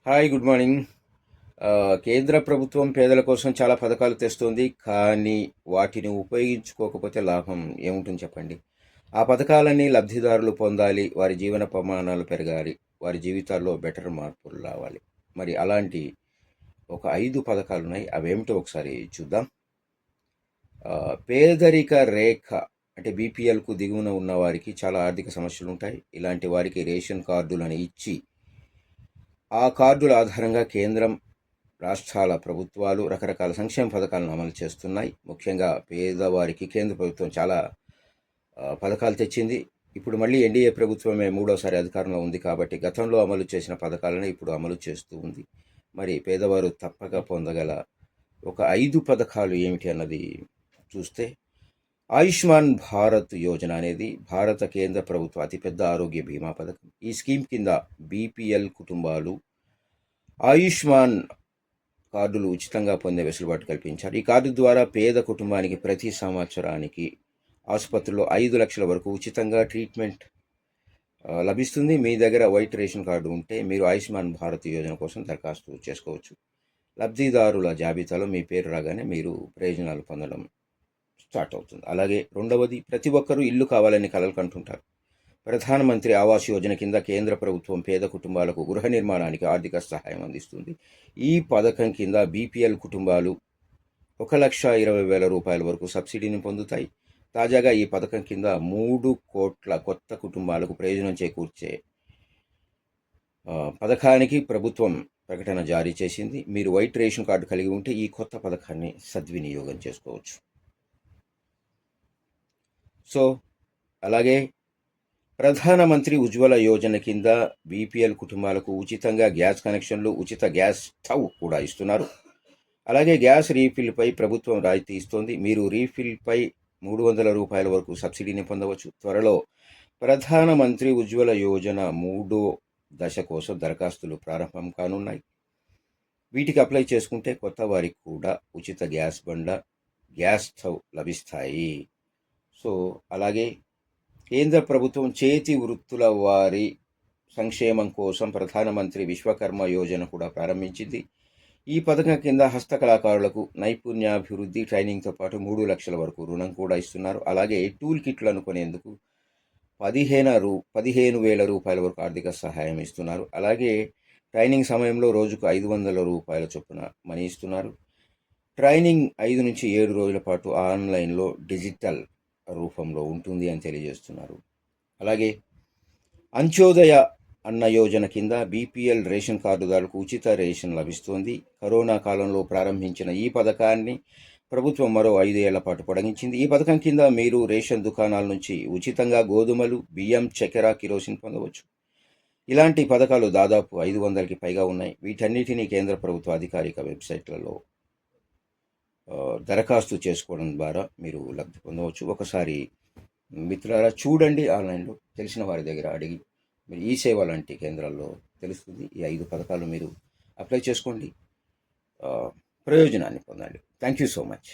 Hi, good morning. కేంద్ర ప్రభుత్వం పేదల కోసం చాలా పథకాలు తెస్తుంది. కానీ వాటిని ఉపయోగించుకోకపోతే లాభం ఏముంటుంది చెప్పండి? ఆ పథకాలన్నీ లబ్ధిదారులు పొందాలి, వారి జీవన ప్రమాణాలు పెరగాలి, వారి జీవితాల్లో బెటర్ మార్పులు రావాలి. మరి అలాంటి ఒక 5 పథకాలున్నాయి. అవేమిటో ఒకసారి చూద్దాం. పేదరిక రేఖ అంటే బీపీఎల్కు దిగువన ఉన్న వారికి చాలా ఆర్థిక సమస్యలు ఉంటాయి. ఇలాంటి వారికి రేషన్ కార్డులను ఇచ్చి ఆ కార్డుల ఆధారంగా కేంద్రం, రాష్ట్రాల ప్రభుత్వాలు రకరకాల సంక్షేమ పథకాలను అమలు చేస్తున్నాయి. ముఖ్యంగా పేదవారికి కేంద్ర ప్రభుత్వం చాలా పథకాలు తెచ్చింది. ఇప్పుడు మళ్ళీ ఎన్డీఏ ప్రభుత్వమే మూడోసారి అధికారంలో ఉంది కాబట్టి గతంలో అమలు చేసిన పథకాలను ఇప్పుడు అమలు చేస్తూ ఉంది. మరి పేదవారు తప్పక పొందగల ఒక 5 పథకాలు ఏమిటి అన్నది చూస్తే, ఆయుష్మాన్ భారత్ యోజన అనేది భారత కేంద్ర ప్రభుత్వ అతిపెద్ద ఆరోగ్య బీమా పథకం. ఈ స్కీమ్ కింద బీపీఎల్ కుటుంబాలు ఆయుష్మాన్ కార్డులు ఉచితంగా పొందే వెసులుబాటు కల్పించారు. ఈ కార్డు ద్వారా పేద కుటుంబానికి ప్రతి సంవత్సరానికి ఆసుపత్రిలో 5 లక్షల వరకు ఉచితంగా ట్రీట్మెంట్ లభిస్తుంది. మీ దగ్గర వైట్ రేషన్ కార్డు ఉంటే మీరు ఆయుష్మాన్ భారత్ యోజన కోసం దరఖాస్తు చేసుకోవచ్చు. లబ్ధిదారుల జాబితాలో మీ పేరు రాగానే మీరు ప్రయోజనాలు పొందడం స్టార్ట్ అవుతుంది. అలాగే రెండవది, ప్రతి ఒక్కరూ ఇల్లు కావాలని కలలు కంటుంటారు. ప్రధానమంత్రి ఆవాస్ యోజన కింద కేంద్ర ప్రభుత్వం పేద కుటుంబాలకు గృహ నిర్మాణానికి ఆర్థిక సహాయం అందిస్తుంది. ఈ పథకం కింద బీపీఎల్ కుటుంబాలు 1,20,000 రూపాయల వరకు సబ్సిడీని పొందుతాయి. తాజాగా ఈ పథకం కింద 3 కోట్ల కొత్త కుటుంబాలకు ప్రయోజనం చేకూర్చే పథకానికి ప్రభుత్వం ప్రకటన జారీ చేసింది. మీరు వైట్ రేషన్ కార్డు కలిగి ఉంటే ఈ కొత్త పథకాన్ని సద్వినియోగం చేసుకోవచ్చు. సో అలాగే ప్రధానమంత్రి ఉజ్వల యోజన కింద బీపీఎల్ కుటుంబాలకు ఉచితంగా గ్యాస్ కనెక్షన్లు, ఉచిత గ్యాస్ స్టవ్ కూడా ఇస్తున్నారు. అలాగే గ్యాస్ రీఫిల్పై ప్రభుత్వం రాయితీ ఇస్తోంది. మీరు రీఫిల్పై 300 రూపాయల వరకు సబ్సిడీని పొందవచ్చు. త్వరలో ప్రధానమంత్రి ఉజ్వల యోజన 3వ దశ కోసం దరఖాస్తులు ప్రారంభం కానున్నాయి. వీటికి అప్లై చేసుకుంటే కొత్త వారికి కూడా ఉచిత గ్యాస్ బండ, గ్యాస్ స్టవ్ లభిస్తాయి. సో అలాగే కేంద్ర ప్రభుత్వం చేతి వృత్తుల వారి సంక్షేమం కోసం ప్రధానమంత్రి విశ్వకర్మ యోజన కూడా ప్రారంభించింది. ఈ పథకం కింద హస్తకళాకారులకు నైపుణ్యాభివృద్ధి ట్రైనింగ్తో పాటు 3 లక్షల వరకు రుణం కూడా ఇస్తున్నారు. అలాగే టూల్ కిట్లు కొనేందుకు 15,000 రూపాయల వరకు ఆర్థిక సహాయం ఇస్తున్నారు. అలాగే ట్రైనింగ్ సమయంలో రోజుకు 500 రూపాయల చొప్పున మనీ ఇస్తున్నారు. ట్రైనింగ్ 5 నుంచి 7 రోజుల పాటు ఆన్లైన్లో డిజిటల్ రూపంలో ఉంటుంది అని తెలియజేస్తున్నారు. అలాగే అంత్యోదయ అన్న యోజన కింద బీపీఎల్ రేషన్ కార్డుదారులకు ఉచిత రేషన్ లభిస్తోంది. కరోనా కాలంలో ప్రారంభించిన ఈ పథకాన్ని ప్రభుత్వం మరో 5 ఏళ్ల పాటు పొడిగించింది. ఈ పథకం కింద మీరు రేషన్ దుకాణాల నుంచి ఉచితంగా గోధుమలు, బియ్యం, చక్కెర, కిరోసిన్ పొందవచ్చు. ఇలాంటి పథకాలు దాదాపు 500కి పైగా ఉన్నాయి. వీటన్నిటినీ కేంద్ర ప్రభుత్వ అధికారిక వెబ్సైట్లలో దరఖాస్తు చేసుకోవడం ద్వారా మీరు లబ్ధి పొందవచ్చు. ఒకసారి మిత్రులారా చూడండి, ఆన్లైన్లో తెలిసిన వారి దగ్గర అడిగి మీరు ఈ సేవ లాంటి కేంద్రాల్లో తెలుస్తుంది. ఈ 5 పథకాలు మీరు అప్లై చేసుకోండి, ప్రయోజనాన్ని పొందండి. Thank you so much.